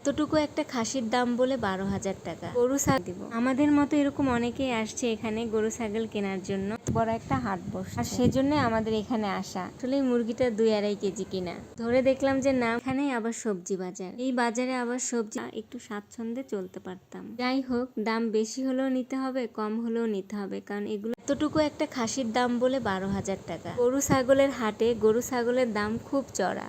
এতটুকু একটা খাসির দাম বলে 12,000 টাকা। গরু ছাগল দিব। আমাদের মতো এরকম অনেকেই আসছে এখানে গরু ছাগল কেনার জন্য। বড় একটা হাট বসে, আর সেজন্য আমাদের এখানে আসা। আসলে এই মুরগিটা 2-2.5 কেজি কিনা। ধরে দেখলাম যে না, এখানে আবার সবজি বাজার। এই বাজারে আবার সবজি একটু স্বাচ্ছন্দ্যে চলতে পারতাম। যাই হোক, দাম বেশি হলেও নিতে হবে, কম হলেও নিতে হবে, কারণ এগুলো এতটুকু একটা খাসির দাম বলে 12,000 টাকা। গরু ছাগলের হাটে গরু ছাগলের দাম খুব চড়া,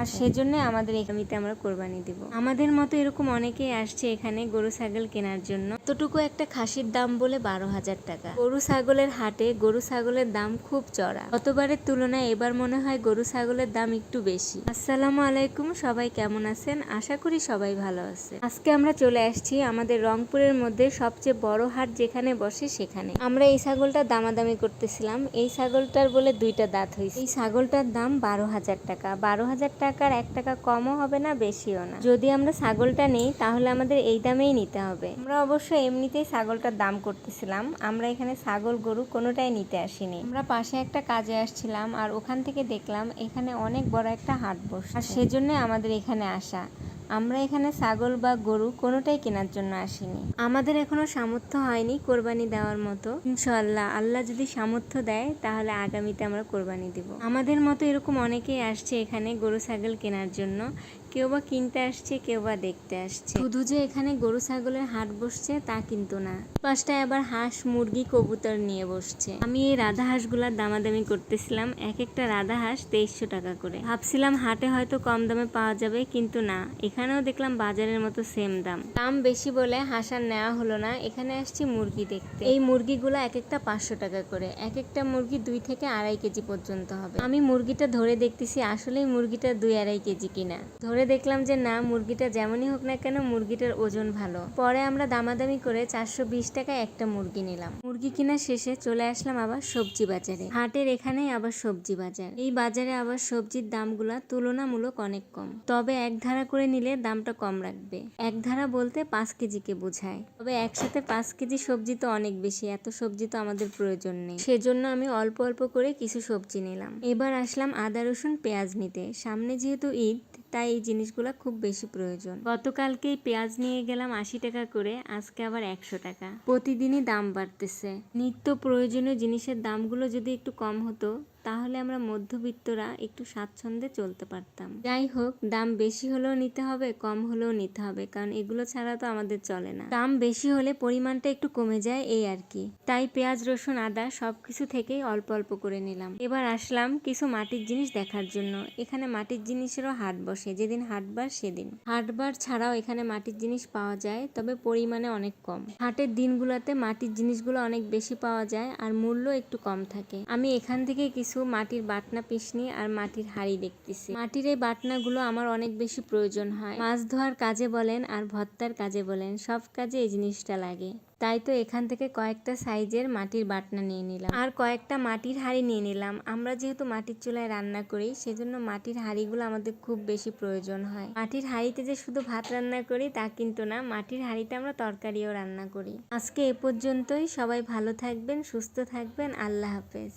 আর সেজন্য আমাদের এখানে আমরা কোরবানি দিব। আমাদের মতো এরকম অনেকেই আসছে এখানে গরু ছাগল কেনার জন্য। এতটুকু একটা খাসির দাম বলে 12,000 টাকা। গরু ছাগলের হাটে গরু ছাগলের দাম খুব চড়া। গতবারের তুলনায় এবার মনে হয় গরু ছাগলের দাম একটু বেশি। আসসালামু আলাইকুম, সবাই কেমন আছেন? আশা করি সবাই ভালো আছে। আজকে আমরা চলে আসছি আমাদের রংপুরের মধ্যে সবচেয়ে বড় হাট যেখানে বসে সেখানে। আমরা এই ছাগলটার দামাদামি করতেছিলাম। এই ছাগলটার বলে 2টা দাঁত হয়েছে। এই ছাগলটার দাম 12,000 টাকা। 12,000 টাকার 1 টাকা কমও হবে না, বেশিও না। যদি আমরা ছাগলটা নেই তাহলে আমাদের এই দামেই নিতে হবে। আমরা অবশ্য এমনিতেই ছাগলটার দাম করতেছিলাম। আমরা এখানে ছাগল গরু কোনোটাই নিতে আসিনি। আমরা পাশে একটা কাজে আসছিলাম, আর ওখান থেকে দেখলাম এখানে অনেক বড় একটা হাট বসে, আর সেজন্য আমাদের এখানে আসা। আমরা এখানে ছাগল বা গরু কোনোটাই কেনার জন্য আসিনি। আমাদের এখনো সামর্থ্য হয়নি কোরবানি দেওয়ার মতো। ইনশাআল্লাহ আল্লাহ যদি সামর্থ্য দেয় তাহলে আগামীতে আমরা কোরবানি দিব। আমাদের মতো এরকম অনেকেই আসছে এখানে গরু ছাগল কেনার জন্য। কেউ বা কিনতে আসছে, কেউ বা দেখতে আসছে। শুধু যে এখানে গরু ছাগলের হাট বসছে তা কিন্তু না, পাশটায় আবার হাঁস মুরগি কবুতর নিয়ে বসছে। আমি এই রাধা হাঁসগুলার দামাদামি করতেছিলাম। এক একটা রাধা হাঁস 2300 টাকা করে। ভাবছিলাম হাটে হয়তো কম দামে পাওয়া যাবে, কিন্তু না, এখানেও দেখলাম বাজারের মতো সেম দাম। দাম বেশি বলে হাঁস আর নেওয়া হলো না। এখানে আসছি মুরগি দেখতে। এই মুরগিগুলো এক একটা 500 টাকা করে। এক একটা মুরগি 2 থেকে 2.5 কেজি পর্যন্ত হবে। আমি মুরগিটা ধরে দেখতেছি আসলেই মুরগিটা 2-2.5 কেজি কিনা। ধরে দেখলাম যে না, মুরগিটা যেমনই হোক না কেন মুরগিটার ওজন ভালো। পরে আমরা দামাদামি করে 420 টাকায় একটা মুরগি নিলাম। মুরগি কিনা শেষে চলে আসলাম আবার সবজি বাজারে। হাটের এখানেই আবার সবজি বাজার। এই বাজারে আবার সবজির দামগুলা তুলনামূলক অনেক কম, তবে এক ধারা করে নিলে দামটা কম রাখবে। এক ধারা বলতে 5 কেজিকে বোঝায়। তবে একসাথে 5 কেজি সবজি তো অনেক বেশি, এত সবজি তো আমাদের প্রয়োজন নেই। সেজন্য আমি অল্প অল্প করে কিছু সবজি নিলাম। এবার আসলাম আদা রসুন পেঁয়াজ নিতে। সামনে যেহেতু ঈদ, তাই এই জিনিসগুলো খুব বেশি প্রয়োজন। গতকালকেই পেঁয়াজ নিয়ে গেলাম 80 টাকা করে, আজকে আবার 100 টাকা। প্রতিদিনই দাম বাড়তেছে। নিত্য প্রয়োজনীয় জিনিসের দামগুলো যদি একটু কম হতো তাহলে আমরা মধ্যবিত্তরা একটু স্বাচ্ছন্দ্যে চলতে পারতাম। যাই হোক, দাম বেশি হলেও নিতে হবে, কম হলেও নিতে হবে, কারণ এগুলো ছাড়া তো আমাদের চলে না। দাম বেশি হলে পরিমাণটা একটু কমে যায়, এই আর কি। তাই পেঁয়াজ রসুন আদা সবকিছু থেকেই অল্প অল্প করে নিলাম। এবার আসলাম কিছু মাটির জিনিস দেখার জন্য। এখানে মাটির জিনিসেরও হাট বসে, যেদিন হাটবার সেদিন। হাটবার ছাড়াও এখানে মাটির জিনিস পাওয়া যায়, তবে পরিমাণে অনেক কম। হাটের দিনগুলোতে মাটির জিনিসগুলো অনেক বেশি পাওয়া যায় আর মূল্য একটু কম থাকে। আমি এখান থেকে কিছু মাটির বাটনা পিসনি আর মাটির হাঁড়ি দেখতেছি। মাটির এই বাটনাগুলো আমার অনেক বেশি প্রয়োজন হয়। মাছ ধোয়ার কাজে বলেন আর ভর্তার কাজে বলেন, সব কাজে এই জিনিসটা লাগে। তাই তো এখান থেকে কয়েকটা সাইজের মাটির বাটনা নিয়ে নিলাম, আর কয়েকটা মাটির হাঁড়ি নিয়ে নিলাম। আমরা যেহেতু মাটির চুলায় রান্না করি, সেজন্য মাটির হাঁড়িগুলো আমাদের খুব বেশি প্রয়োজন হয়। মাটির হাঁড়িতে যে শুধু ভাত রান্না করি তা কিন্তু না, মাটির হাঁড়িতে আমরা তরকারিও রান্না করি। আজকে এ পর্যন্তই। সবাই ভালো থাকবেন, সুস্থ থাকবেন। আল্লাহ হাফেজ।